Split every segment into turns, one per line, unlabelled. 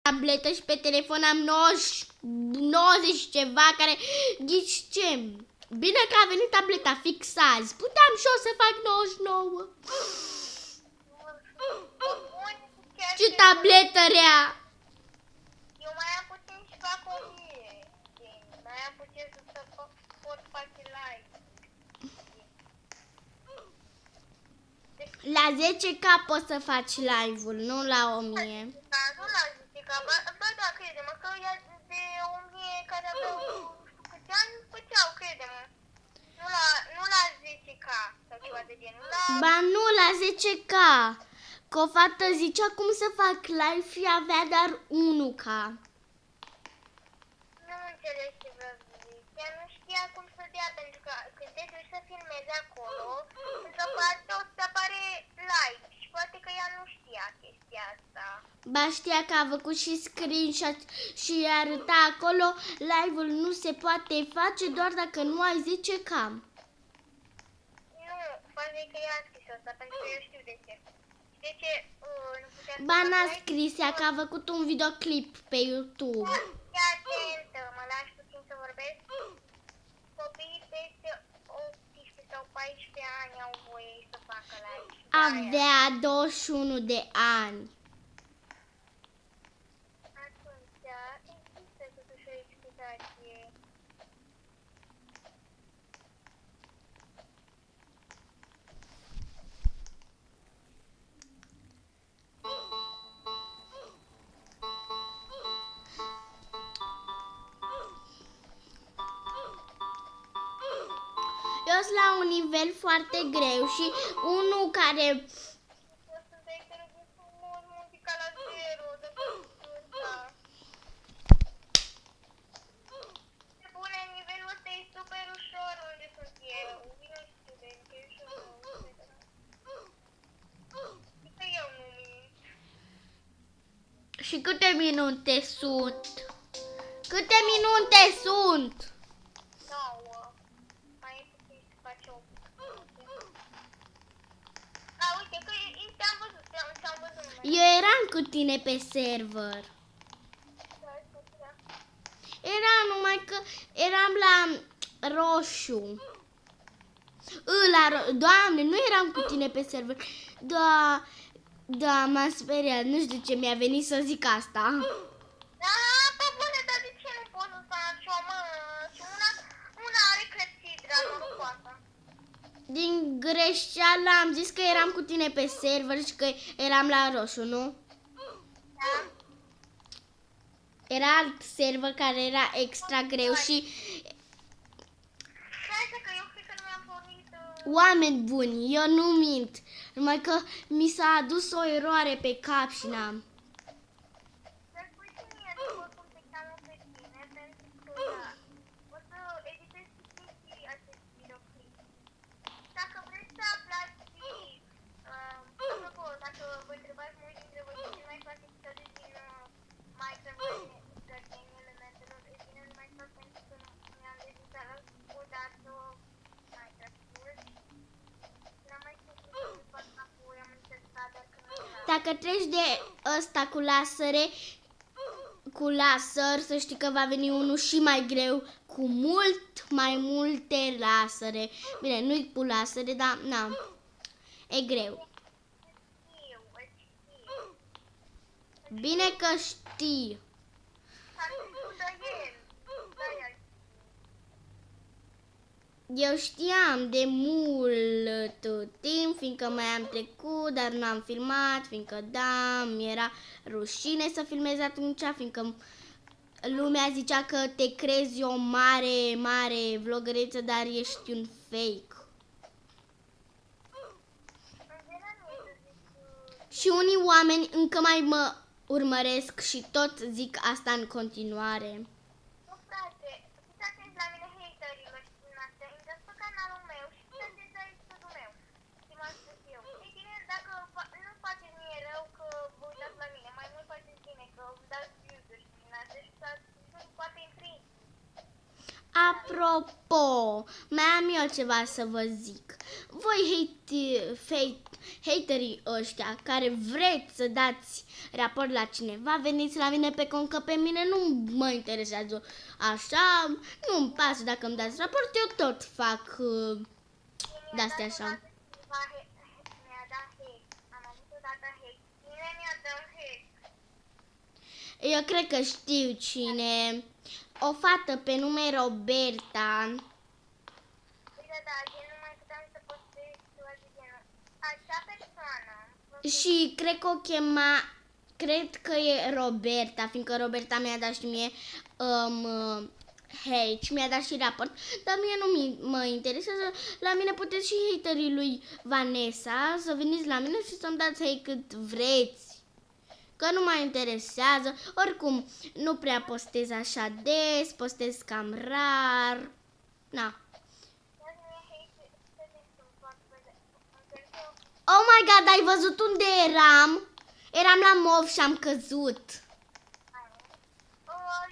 tabletă și pe telefon am 90 și ceva care, ghici ce? Bine că a venit tableta fix azi. Puteam și eu să fac 99. Ce tabletă rea!
Eu mai am puțin și fac 1000. Mai am puțin să pot face live.
La 10K poți să faci live-ul, nu la 1000.
Da, nu la 10K, bă, da, crede-mă, că ea de 1000 care aveau nu știu câți ani făceau, crede-mă. Nu la 10K sau ceva de genul.
Ba nu, la 10K. Că o fată zicea cum să fac live și avea doar 1K.
Nu înțeleg ce vreau să zic. Ea nu știa cum să dea, pentru că când te duci să filmezi acolo, într-o parte o să apare live și poate că ea nu știa chestia asta.
Ba știa că a făcut și screenshot și arăta acolo, live-ul nu se poate face doar dacă nu ai 10K.
Nu, poate că ea a scris asta, pentru că eu știu de ce. De ce nu putea să
Ba
facă
n-a
live?
scris ea că a făcut un videoclip pe YouTube.
Fii atentă, mă lași puțin să vorbesc? Copiii peste 18 sau 14 ani au voie să facă live.
Avea 21 de ani.
Atunci, există totuși o explicație.
Eu sunt la un nivel foarte greu și unul care...
O să dai te rog frumos muzica la 0, de da. Se pune nivelul ăsta e super ușor unde sunt eu. Vino student, e ușor. Că eu nu mint.
Și câte minute sunt? Câte minute sunt?
9. Mai e puțin să faci 8. A, uite că te-am văzut, te-am văzut numai.
Eu eram cu tine pe server. Era numai că eram la roșu. Doamne, nu eram cu tine pe server. Da, m-am speriat. Nu știu ce mi-a venit să zic asta.
Da, pe bune, dar de ce nu pot să faci o mă? Și una are clepsidra, norocoasă.
Din greșeală am zis că eram cu tine pe server și că eram la roșu, nu?
Da?
Era alt server care era extra greu și
Hai că eu cred că nu mi-am pornit...
oameni buni, eu nu mint. Numai că mi s-a adus o eroare pe cap și n-am.
Să spui și mie să văd cum te cheamă pe tine, pentru că o să editez și acest videoclip. Dacă vreți să aflați apropo, dacă vă întrebați mulți dintre voi ce mai fac episoade din Minecraft din elementelor, e bine, nu mai fac pentru că mi-am dezvoltat odată Minecraft-ul. N-am mai știut să fac apoi, am încercat, dar că nu era.
Dacă treci de ăsta cu laser, să știi că va veni unul și mai greu, cu mult mai multe lasere. Bine, nu-i cu lasere, dar na, e greu.
Știu.
Bine că știi.
S-a trecut de el. De-aia.
Eu știam de mult timp, fiindcă mai am trecut, dar nu am filmat, fiindcă da, mi-era rușine să filmez atunci, fiindcă lumea zicea că te crezi o mare vlogăreță, dar ești un fake. Și unii oameni încă mai mă urmăresc și tot zic asta în continuare.
Nu, frate, fiți atenți la mine, haterilor și din astea, intrați pe canalul meu și fiți atenți la episodul meu. Și m-am spus eu. Ei bine, dacă nu faceți mie rău că vă uitați la mine, mai mult faceți bine, că îmi dați views-uri și din astea și poate intri.
Apropo, mai am eu ceva să vă zic. voi haterii ăștia care vreți să dați raport la cineva, veniți la mine pe cont, că pe mine nu mă interesează așa, nu-mi pasă dacă îmi dați raport, eu tot fac de-astea așa.
Mi-a dat hate. Am avut odată hate. Cine mi-a dat hate?
Eu cred că știu cine. O fată pe nume Roberta.
Uite, da, gen nu mai puteam să postez ceva de genul. Acea persoană.
Și cred că o chema, cred că e Roberta, fiindcă Roberta mi-a dat și mie hate și mi-a dat și raport, dar mie nu mă interesează. La mine puteți și haterii lui Vanessa să veniți la mine și să-mi dați hate cât vreți. Că nu mă interesează, oricum nu prea postez așa des, postez cam rar. Na. Oh my god, ai văzut unde eram? Eram la mov și am căzut.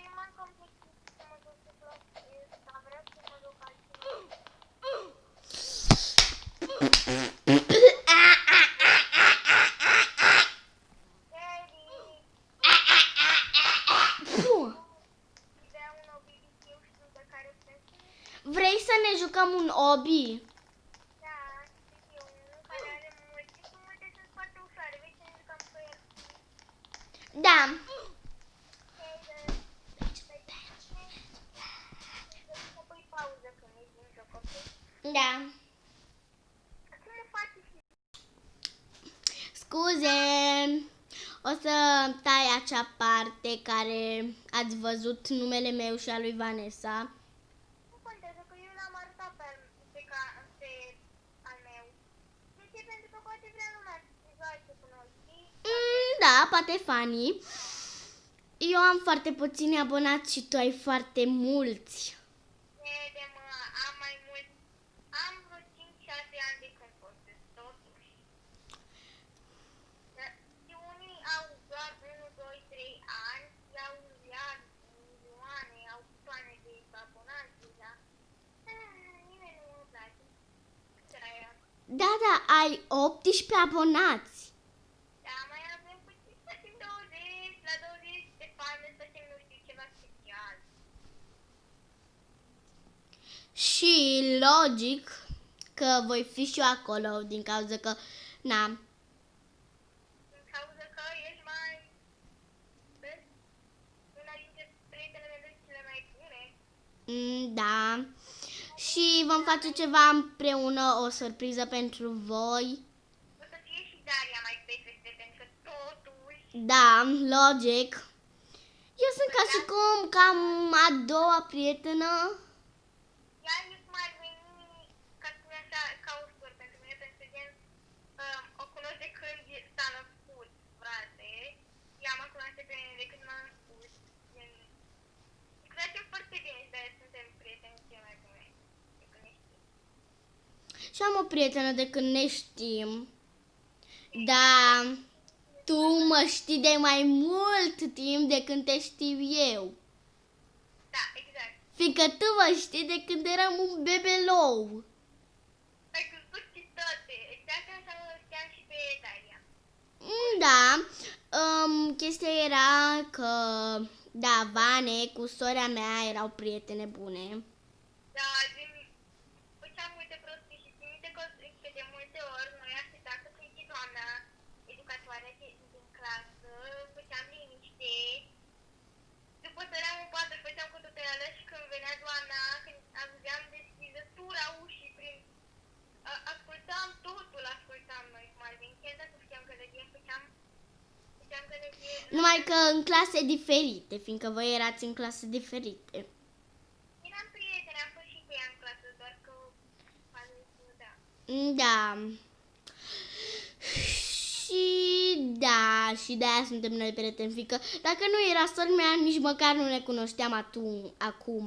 Eu m-am complexit să mă duc să plătesc, dar vreau să mă duc altceva. Ideea un obiect, eu știu de care putem să ne...
Vrei să ne jucăm un obi?
Da, știu eu, unul care are multe și multe sunt foarte ușoare. Vrei să ne jucăm cu el?
Da.
Să pui pauză când ești din joc, ok?
Da.
Cum o faci și...
Scuze. O să tai acea parte care ați văzut numele meu și al lui Vanessa.
Nu contează că eu l-am arătat pe al meu. De ce? Pentru că poate vrea lumea să se joace cu noi, știi?
Da, poate Fanny. Eu am foarte puțini abonați și tu ai foarte mulți.
Vede, mă, am mai mult. Am vreo 5-6 ani de când postez, totuși. Dar și unii au doar 1, 2, 3 ani, au miliarde, milioane, au toane de abonați deja. Nimeni nu mă place. Cât ai acum?
Da, da, ai 18 abonați.
Da, mai avem puțin, să facem 20, la 20 de faze să facem, nu știu, ceva special.
Și logic că voi fi și eu acolo din cauza că, na,
Din cauza că ești mai... Vezi? Una dintre prietenele mele cele mai bune.
da. Și vom face ceva împreună, o surpriză pentru voi.
O să fie și Daria mai peste, pentru că totuși...
Da, logic. Eu sunt ca și cum cam a doua prietenă.
Ea e cum ar veni, ca să spune așa, ca o soră pentru mine, pentru că gen, o cunosc de când s-a născut, frate. Ea mă cunoaște pe mine de când m-a născut. Gen, ne cunoaștem foarte bine și de-aia suntem prieteni cei mai buni. De când ne știm.
Și am o prietenă de când ne știm. Da, tu mă știi de mai mult timp de când te știu eu.
Da, exact.
Fiindcă tu mă știi de când eram un bebelou.
Ai crezut și toate. Exact așa o știam și pe Daria.
Da, chestia era că, da, Vane cu sora mea erau prietene bune.
Da, gen, făceam multe prostii și țin minte că de multe ori noi așteptam să fie doamna educatoare din clasă, făceam liniște, după săream în pat, îl făceam cu toate alea și când venea doamna, când auzeam deschizătura ușii prin... Ascultam totul, ascultam noi cum ar veni, chiar dacă știam gălăgie, făceam gălăgie...
Numai că în clase diferite, fiindcă voi erați în clase diferite.
Eram prieteni, am fost și cu ea în clasă, doar că... Da.
Da. Și da, și de-aia suntem noi prieteni, fiindcă dacă nu era sora mea, nici măcar nu ne cunoșteam acum.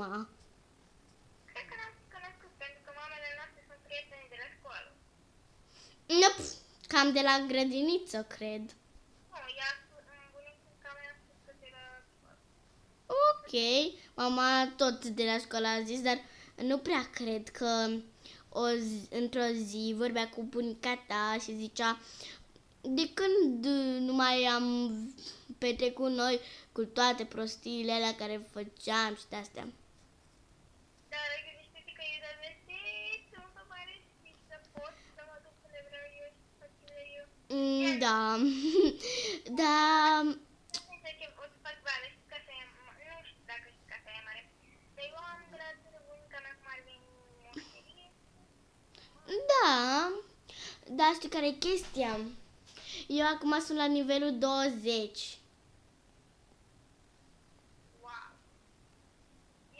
Cred că n-am cunoscut, pentru că mamele noastre sunt prietene de la școală.
Nope, cam de la grădiniță, cred.
Nu, ea, bunica mea a spus că de la școală.
Ok, mama tot de la școală a zis, dar nu prea cred că într-o zi vorbea cu bunica ta și zicea: de când nu mai am petrecut noi cu toate prostiile alea care făceam și de-astea.
Dar gândește-te că eu de-abia să mă fac mare și să pot să mă duc unde vreau eu și să fac ce vreau eu.
Da. Da.
O să fac bani, știi casa e, nu știu dacă știi casa e mare, dar eu am de la bunica mea cum ar veni moșterie.
Da. Da, știi care e chestia? Eu acum sunt la nivelul 20.
Wow!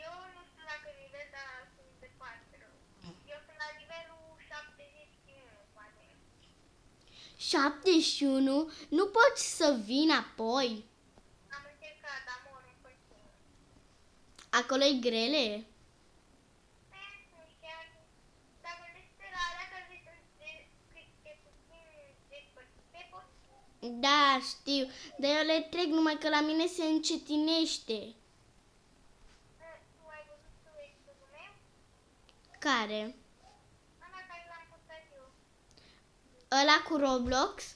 Eu nu știu dacă nivel, dar sunt departe rău. Eu sunt la nivelul 71, poate.
71? Nu poți să vin apoi?
Am încercat, dar mor în continuu.
Acolo e grele?
Nu chiar, dar gândește la alea care sunt de puțin despărțite, pot.
Da, știu. Dar eu le trec numai că la mine se încetinește.
Tu ai văzut subiectul meu?
Care?
Ăla care l-am postat eu.
Ăla cu Roblox?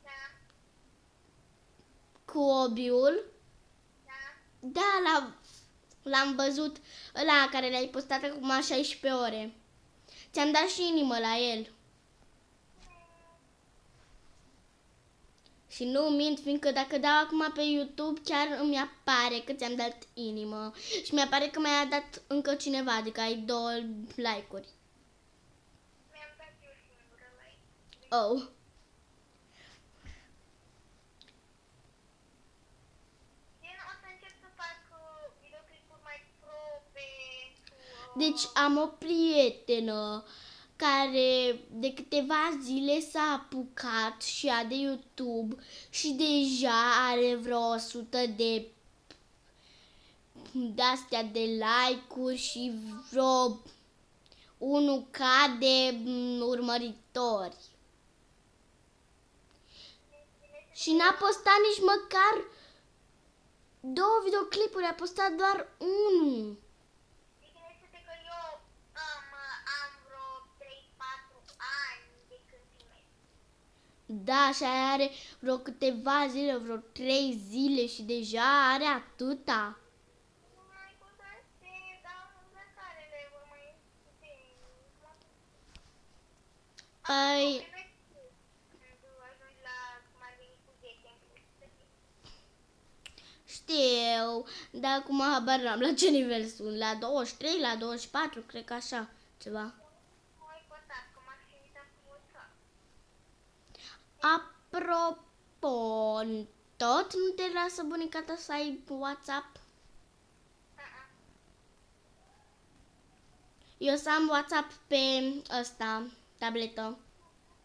Da,
Cu Obiul?
da.
Da, l-am văzut. Ăla care l-ai postat acum 16 ore. Ți-am dat și inimă la el. Și nu mint, fiindcă dacă dau acum pe YouTube, chiar îmi apare că ți-am dat inimă. Și mi-apare că mi-a dat încă cineva, adică ai 2 like-uri.
Mi-am dat eu singură like.
Oh.
Gen, o să încep să fac videoclipuri mai pro pentru...
Deci am o prietenă care de câteva zile s-a apucat și a de YouTube și deja are vreo 100 de-astea de like-uri și vreo 1K de urmăritori. Și n-a postat nici măcar 2 videoclipuri, a postat doar 1.
Gândește-te că eu am vreo 3-4 ani de când filmez.
Da, și aia are vreo câteva zile, vreo 3 zile și deja are atâta.
Nu mai pot să aștept, dar mâncăcarele vor mai puțin.
Păi,
Când ajungi la cum ar veni cu 10 în plus, să știi.
știu, dar acum habar n-am la ce nivel sunt, la 23, la 24, cred că așa, ceva.
Nu ai pătat, că m-aș fi uitat cu WhatsApp.
Apropo, tot nu te lasă bunica ta să ai WhatsApp? Eu să am WhatsApp pe ăsta, tabletă.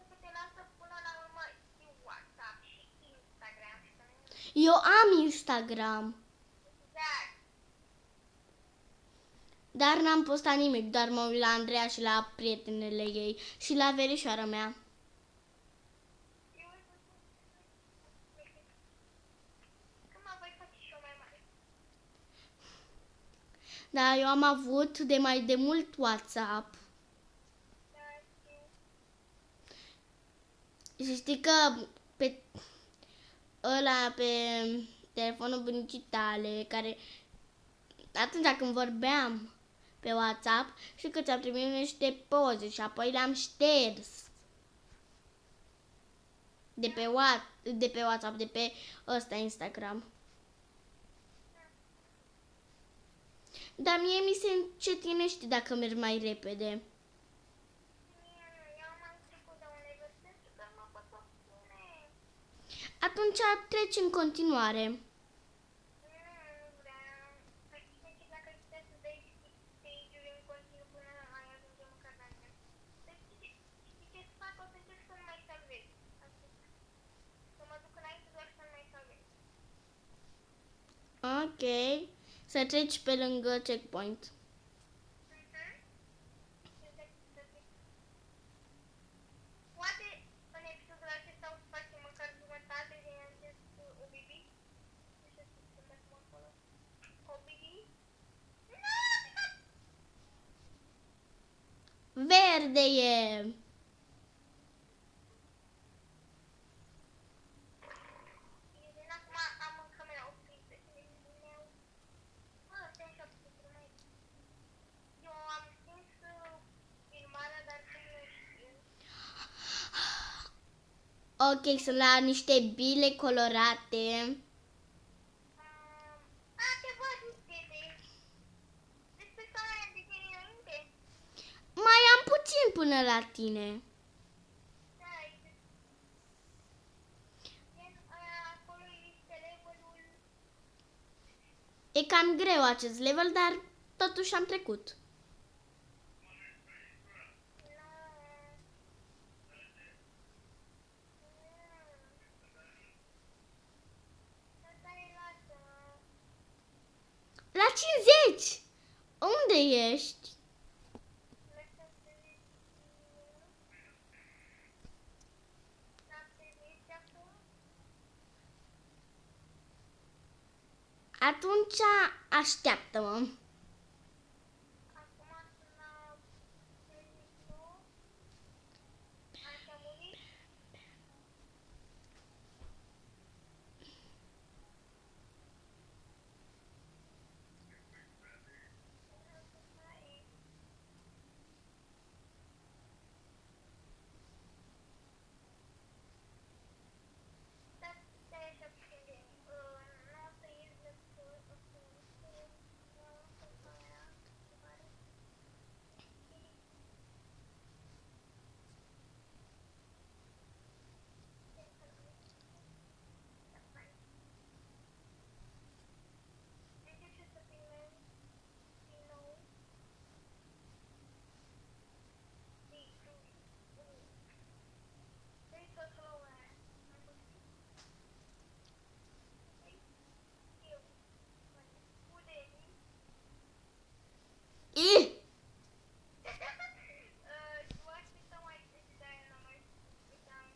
Că te lasă până la urmă și WhatsApp și Instagram și să nu...
Eu am Instagram,
Exact.
dar n-am postat nimic, doar mă uit la Andreea și la prietenele ei și la verișoara mea.
Când mă voi face și eu mai mare?
Dar eu am avut de mai de mult WhatsApp.
Da, știu.
Și știi că pe ăla, pe telefonul bunicii tale, care atunci când vorbeam pe WhatsApp, și că ți-am trimis niște poze și apoi le-am șters de pe WhatsApp, de pe ăsta Instagram. Dar mie mi se încetinește dacă merg mai repede.
Mie nu, eu am mai trecut de un level pentru că mă pot opune.
Atunci treci în continuare.
Nu vreau. Ar fi decât dacă putea să dai stage-uri în continuu până mai ajungem măcar la mine. Deci știi ce să fac? O să încerc să nu mai salvez. Să mă duc înainte doar să nu mai salvez.
Ok. Să treci pe lângă checkpoint.
Poate în episodul acesta o să facem măcar jumătate din acest OBB. Nu știu ce să facem acolo. OBB?
Verde! verde e.
Eu din acum am în camera oprită. Bă, stai așa puțin mai. Eu am stins filmarea, dar tu nu știu.
Ok, sunt la niște bile colorate.
Te văd despre care de tine înainte.
Mai am puțin până la tine.
Da, acolo este levelul.
E cam greu acest level, dar totuși am trecut. La 50! Unde ești? Atunci așteaptă-mă.
Acum sunt la 39. Așa murit. Stai așa puțin de nu o să ies decât o să încerc să filmez din nou. Vrei să cloue? Eu. Udeni.
Ih!
Tu așteptă mai târziu, dar eu nu mai uitam.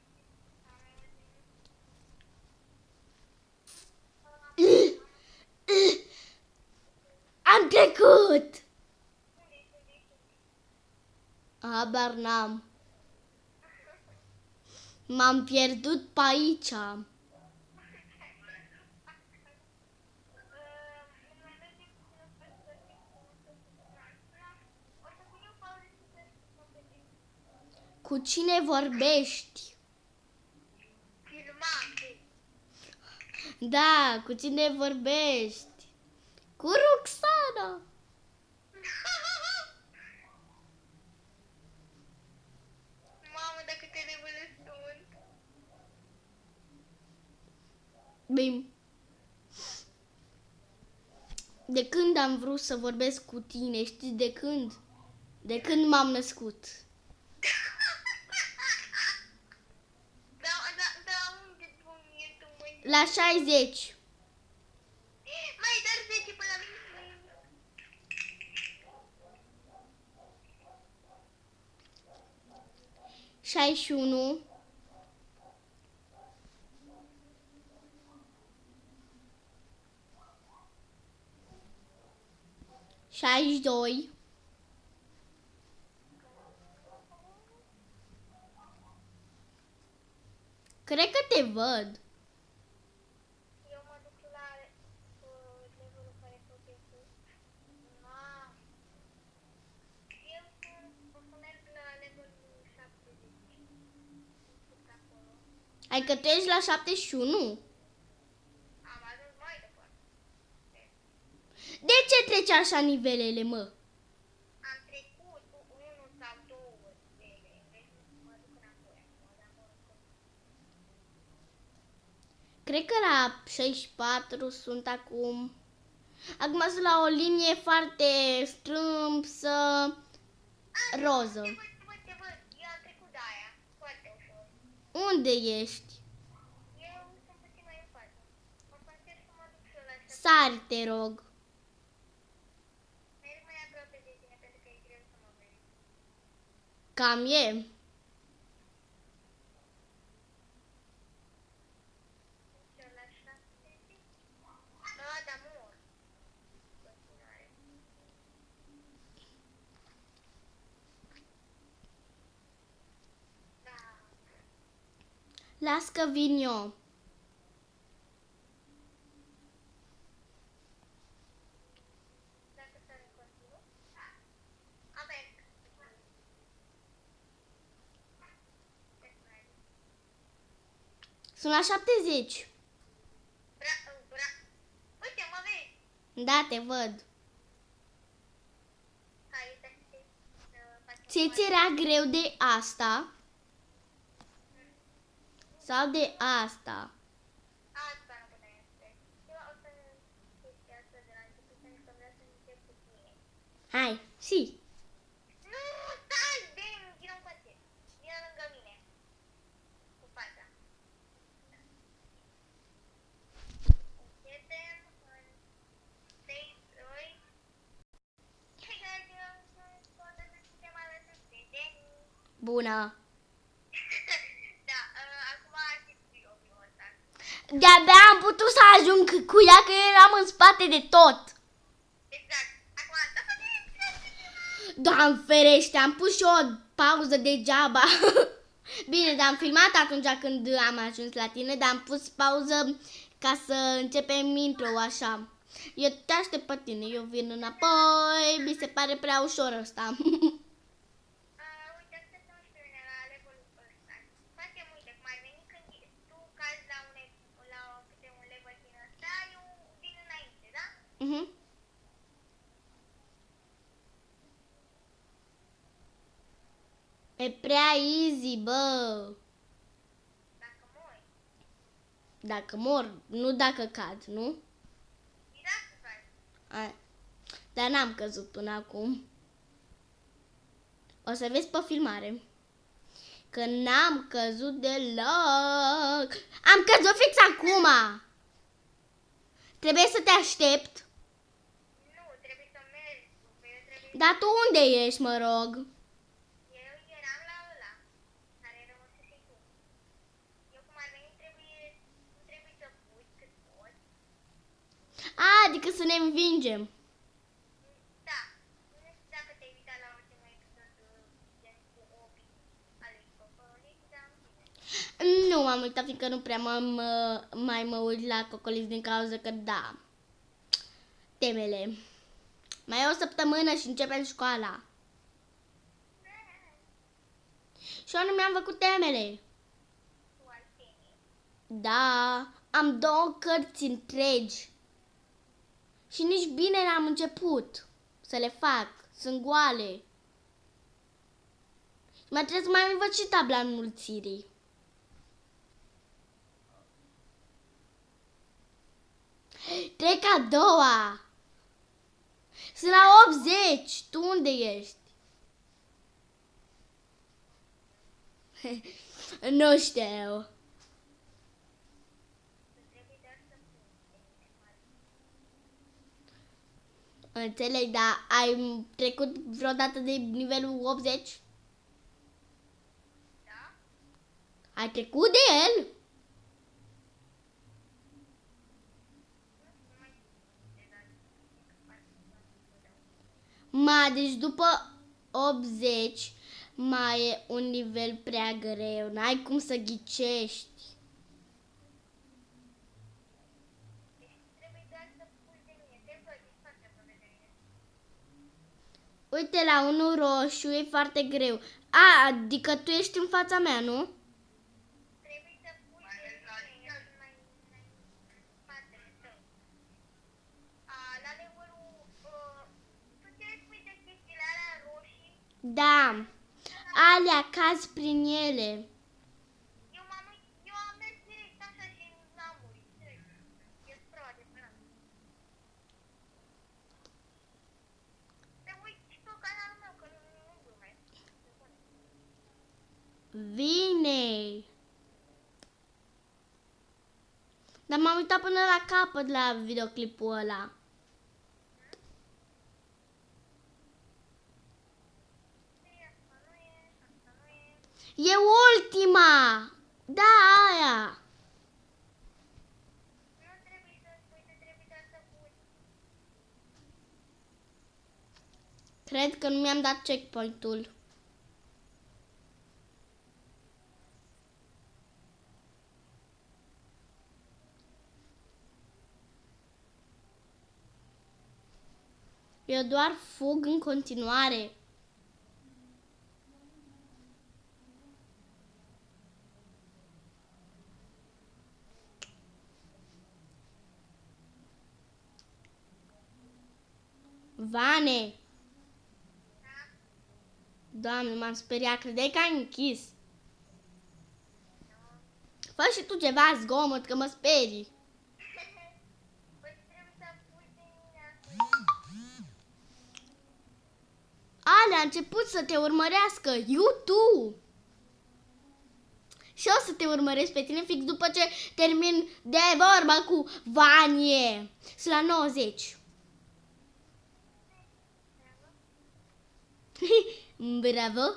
Am trecut!
Unde?
Habar n-am. M-am pierdut pe aici. Cu cine vorbești?
Filmate.
Da, cu cine vorbești? Cu Roxana.
Mamă, dacă te levelezi sunt.
Bine. De când am vrut să vorbesc cu tine? Știi de când? De când m-am născut.
Da, unde pun eu tu, măi?
La 60.
Mai dar 10 până la mine.
61. 62. Cred că te văd.
Eu mă duc la levelul care tot e sus. Eu o să merg la levelul 70. Sunt acolo.
Ai că tu ești la 71.
Am ajuns mai departe.
De ce treci așa nivelele, mă?
Am trecut cu 1 sau 2 stele. Deci mă duc înapoi acum, dar mă rog.
Cred că la 64 sunt acum. Acum sunt la o linie foarte strâmsă roză.
Te văd. Eu am trecut de aia. Foarte ușor.
Unde ești?
Eu sunt puțin mai în față. O să încerc să mă duc și eu la așa.
Sari, te rog.
Merg mai aproape de tine pentru că e greu să mă vezi.
Cam e.
Eu la 70. Da, mor. Continuare.
Las că vin eu.
Dacă sar în continuu. Amerg.
Sunt la 70.
Uite, mă vezi.
Da, te văd.
Hai, uite să facem
Ți era greu de asta? Sau de asta?
asta nu putem să eu o să chestia asta de la început pentru că vreau să încep cu tine.
Hai, și.
Nu, stai, Ben, vină încoace. Vină lângă mine. Cu fața. Începem în 3, 2. Hai, poate să suntem alături de Jenny.
Bună.
Da, acum știți eu primul ăsta.
De-abia am putut să ajung cu ea, că eram în spate de tot.
Exact. Acum, da,
Doamne ferește, am pus și o pauză degeaba. Bine, dar am filmat atunci când am ajuns la tine, dar am pus pauză ca să începem intro așa. Eu te aștept pe tine, eu vin înapoi, mi se pare prea ușor ăsta.
uite, asta să nu știu la levelul ăsta. Facem, uite, cum ar veni când tu cazi la câte un level din ăsta, eu vin înainte, da?
Mhm. E prea easy, bă.
Dacă mori.
Dacă mor, nu dacă cad, nu?
Și dacă cazi.
Dar n-am căzut până acum. O să vezi pe filmare. Că n-am căzut deloc. Am căzut fix acum. Trebuie să te aștept.
Nu, trebuie să mergi tu, că eu trebuie
Dar tu unde ești, mă rog?
Eu eram la ăla, care rămăsese tu. Eu cum ar veni trebuie să fugi cât poți.
Adică să ne învingem.
Da, nu știu dacă te-ai uitat la ultimul episod gen cu Obi, ale Cocolici, dar în fine.
Nu m-am uitat, fiindcă nu prea mai mă uit la Cocoliți din cauza că da. Temele. Mai e o săptămână și începem școala. Și eu nu mi-am făcut temele.
Tu ai teme.
Da, am 2 cărți întregi. Și nici bine n-am început să le fac. Sunt goale. Mai trebuie să mai învăț și tabla înmulțirii. Trec a doua. Sunt la 80. Tu unde ești? Nu știu.
Trebuie doar să fugi.
Înțeleg, dar ai trecut vreodată de nivelul 80?
Da?
Ai trecut de el?
Nu mai știu, dar cred că participam.
Deci după 80 mai e un nivel prea greu. N-ai cum să ghicești.
Deci trebuie doar să fugi de mine. Te văd, ești foarte aproape de mine.
Uite, la unul roșu e foarte greu. Adică tu ești în fața mea, nu?
Trebuie să fugi de mine. Eu sunt mai în spatele tău. La levelul... tu ce spui de chestiile alea roșii?
Da. Alea cazi prin ele.
Eu am mers direct așa și n-am murit. Direct. E proba de până. Te uiți și pe canalul meu, că nu glumesc.
Vine. Dar m-am uitat până la capăt la videoclipul ăla.
Asta nu e.
E ultima. Da, aia.
Nu trebuie să spui, te trebuie doar să fugi.
Cred că nu mi-am dat checkpoint-ul. Eu doar fug în continuare. Vane! Doamne, m-am speriat, credeai că ai închis. Fă și tu ceva zgomot, că mă sperii.
Păi trebuie să pui de mine.
Ale a început să te urmărească, YouTube. Și o să te urmăresc pe tine fix după ce termin de vorba cu Vanie. Sunt la 90. Bravo.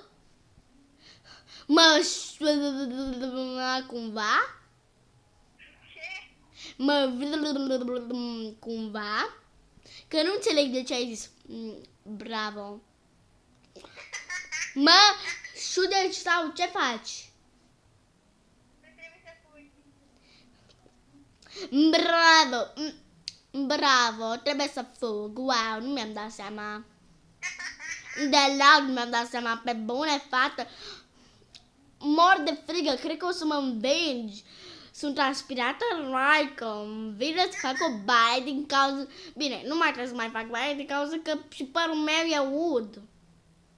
Cumva?
Ce?
Cumva? Că nu înțeleg de ce ai zis bravo. Șudeci sau ce faci?
Nu trebuie să pui.
Bravo. Bravo, trebuie să fug. Wow, nu mi-am dat seama. Deloc nu mi-am dat seama, pe bune, fată. Mor de frigă, cred că o să mă învingi. Sunt transpirată raică, îmi vine să fac o baie din cauza... Bine, nu mai trebuie să mai fac baie din cauza că și părul meu e ud.
Eu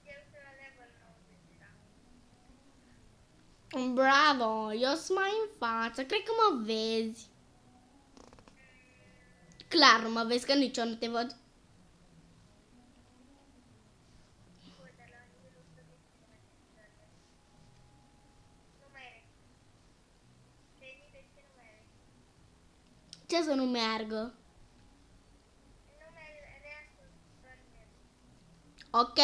sunt la level 90 deja.
Bravo, eu sunt mai în față, cred că mă vezi. Clar nu mă vezi, că nici eu nu te văd.
Uite, la nivelul 110 nu mere. Ce de ce nu mere?
Ce să nu meargă?
Nu mere să dormi.
Ok.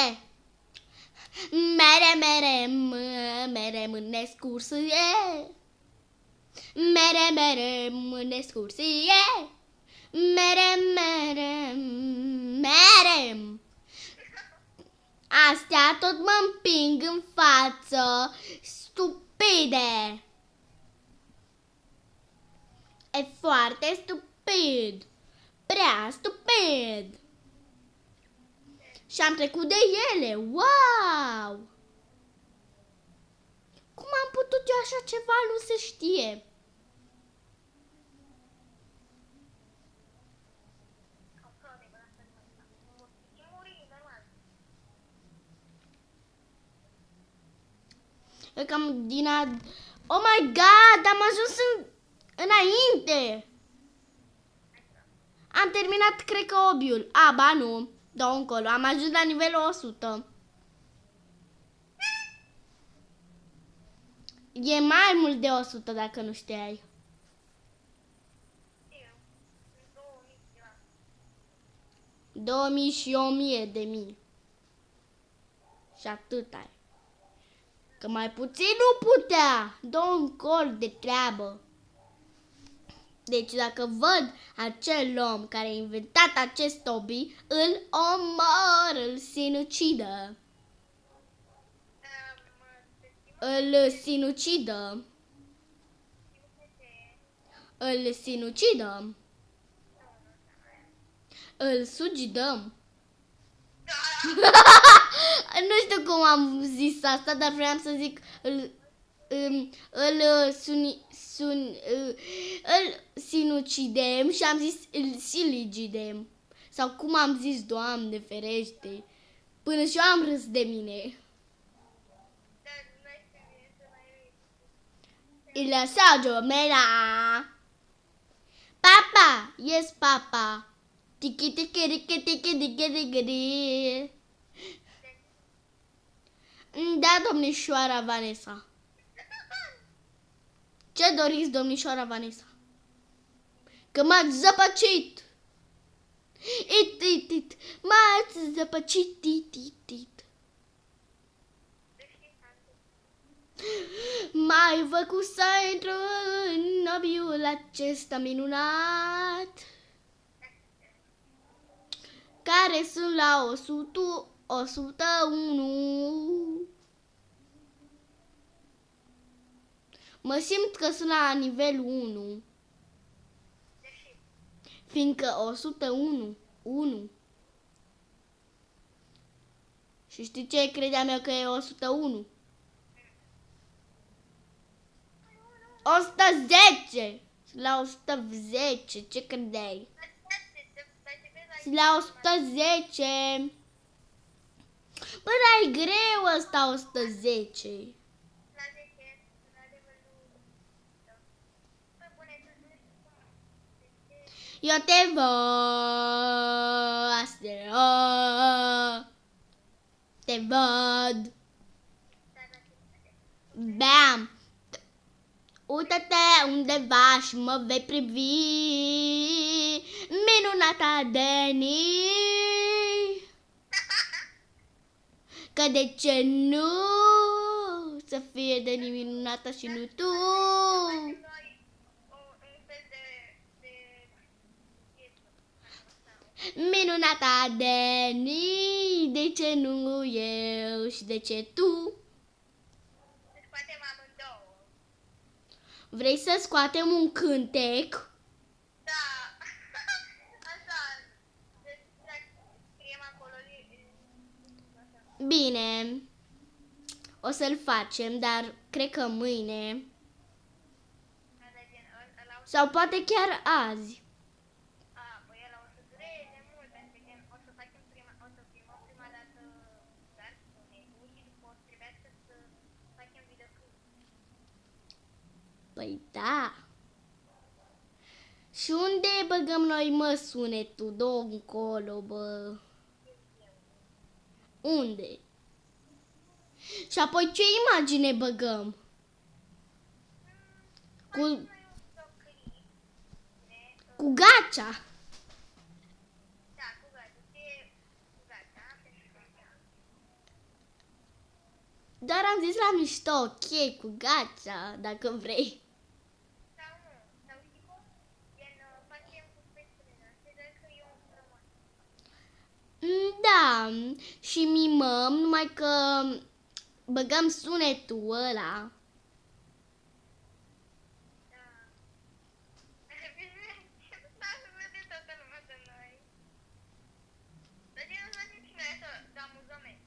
Mere, mâine excursie. Mere, mâine excursie. Mere. Astea tot mă împing în față. Stupide. E foarte stupid. Prea stupid. Și am trecut de ele. Wow! Cum am putut eu așa ceva? Nu se știe.
Aproape, până asta nu asta. Și muri, normal.
E cam din a... Oh my god! Am ajuns înainte! Am terminat, cred că, obiul. A, ba nu. Dau încolo. Am ajuns la nivelul 100. E mai mult de 100, dacă nu știai.
Eu. Sunt 2000 ceva.
2000 și 1000 de mii. Și atât ai. Că mai puțin nu putea. Dă un col de treabă. Deci dacă văd acel om care a inventat acest hobby, îl omor, îl sinucidă. Îl sinucidă. Îl sinucidă. Îl sugidăm. Nu știu cum am zis asta, dar vreau să zic îl sinucidem și am zis îl siligidem. Sau cum am zis, Doamne ferește. Până și eu am râs de mine.
Dar nu este bine să mai
Il assaggio mela. Papa, yes papa. Tiki tiki tiki tiki tiki tiki. Da, domnișoara Vanessa. Ce doriți, domnișoara Vanessa? Că m-ați zăpăcit. It. M-ați zăpăcit. It. M-ai făcut să intru în obiul acesta minunat, care sunt la 101. Mă simt că sunt la nivelul 1. Fiindcă 101. Și știi ce credeam eu că e 101? 110! Sunt la 110, ce credeai? Sunt la 110. Bă, dar e greu ăsta 110.
La 10, la levelul... Păi bune, tu nu știu cum.
Eu te văd, te văd. Bam! Uită-te undeva și mă vei privi, minunata Deni. Că de ce nu să fie Deni minunată și nu tu?
Un fel de
Minunata Deni, de ce nu eu și de ce tu?
Să scoatem amândouă.
Vrei să scoatem un cântec?
Da. Așa. Deci, scriem acolo.
Bine, o să-l facem, dar cred că mâine sau poate chiar azi.
Păi ăla o să dureze mult, pentru că o să facem o să filmăm prima dată doar sunetul și după o să trebuiască să facem videoclip.
Păi da. Și unde băgăm noi, mă, sunetul? Dă-o încolo, bă. Unde? Și apoi ce imagine băgăm? Cu Gacea.
Da, cu gata. Cu gata, pentru că...
Dar am zis la mișto, ok, cu Gacea, dacă vrei.
Sau nu, sau știi cum? Gen, facem cu spețele noastre, doar că eu îmi rămân.
Da, și mimăm, numai că băgăm sunetul ăla.
Da. Da, să vede toată lumea de noi. Dar gen, să facem și noi așa, de amuzament.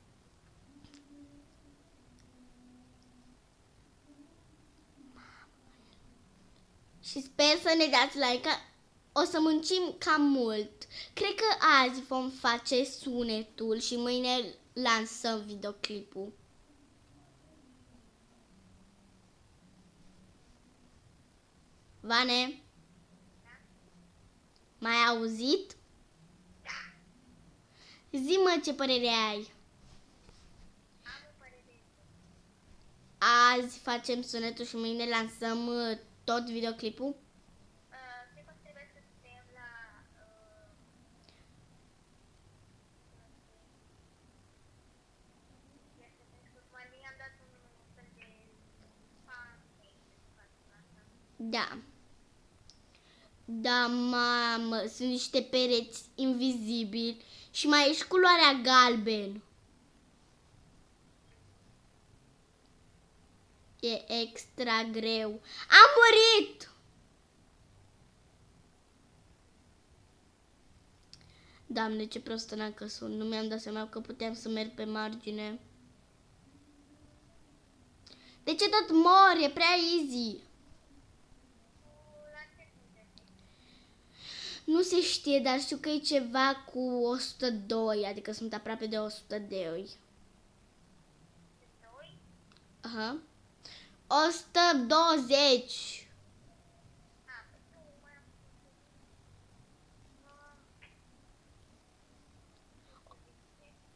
Și sper să ne dați like. O să muncim cam mult. Cred că azi vom face sunetul și mâine lansăm videoclipul. Vane? M-ai auzit? Zi-mă ce părere ai.
Am o părere.
Azi facem sunetul și mâine lansăm tot videoclipul?
Cred că trebuie să scriem la... I-am dat un fel de
Da. Da, mamă, sunt niște pereți invizibili și mai ești culoarea galben. E extra greu. Am murit! Doamne, ce prostă că sunt. Nu mi-am dat seama că puteam să merg pe margine. De ce tot mor? E prea easy. Nu se știe, dar știu că e ceva cu 102, adică sunt aproape de 102. Aha. 120.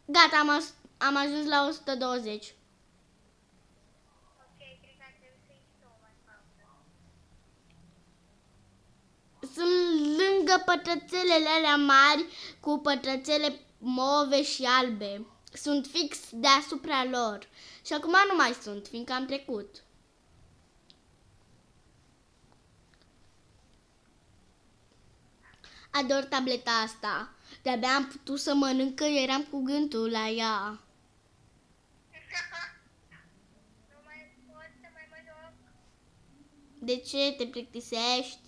Gata, am ajuns la 120. Sunt lângă pătrățelele alea mari cu pătrățele move și albe. Sunt fix deasupra lor. Și acum nu mai sunt, fiindcă am trecut. Ador tableta asta. De-abia am putut să mănânc că eram cu gândul la ea.
Nu mai pot să mai mă joc.
De ce te plictisești?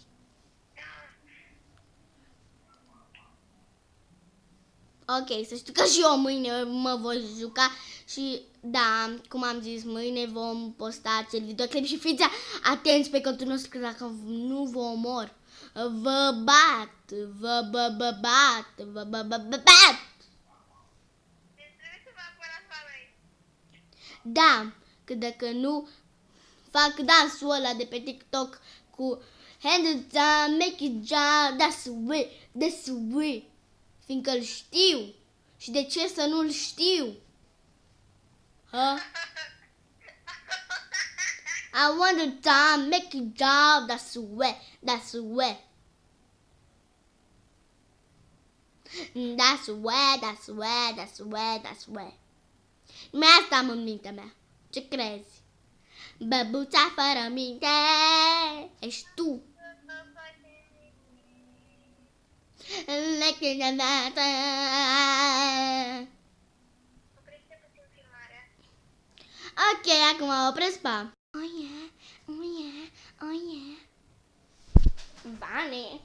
Ok, să știu că și eu mâine mă voi juca și da, cum am zis, mâine vom posta acel videoclip și fiți atenți pe contul nostru că dacă nu vă omor, vă bat.
Deci trebuie să vă apărați oamenii.
Da, că dacă nu fac dansul ăla de pe TikTok cu hand it down, make it jump, that's the way, fiindcă îl știu. Și de ce să nu-l știu? Huh? I want it down, make it jump, that's the way, that's the way. That's the way, that's the way, that's the way, that's the way. Mai asta am în mintea mea. Ce crezi? Băbuța fără minte ești tu.
Oprește puțin filmarea.
Ok, acum opresc pa. Oh yeah, oh yeah, oh yeah. Vane.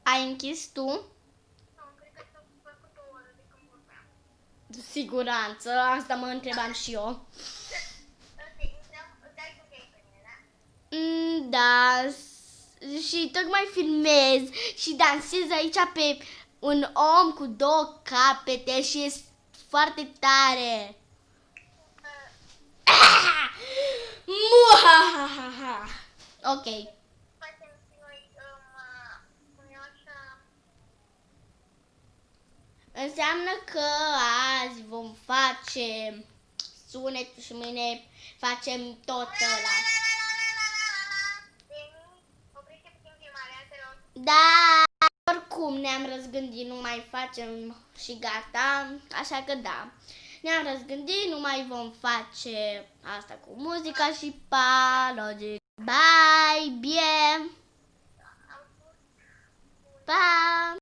Ai închis tu?
Nu, cred că s-a făcut o oră de când vorbeam.
Siguranță, asta mă întrebam și eu.
Ok, îți dai cu gay pe mine, da?
Da, și tocmai filmez și dansez aici pe un om cu două capete și e foarte tare. Muahahaha. Ok.
Facem și noi, cum e așa,
Înseamnă că azi vom face sunet și mâine facem tot ăla.
Deni, oprește puțin filmarea, te rog.
Da, oricum ne-am răzgândit, nu mai facem și gata, așa că da. Ne-am răzgândit, nu mai vom face asta cu muzica și pa, logic. Bye, bie,
Am spus
pa!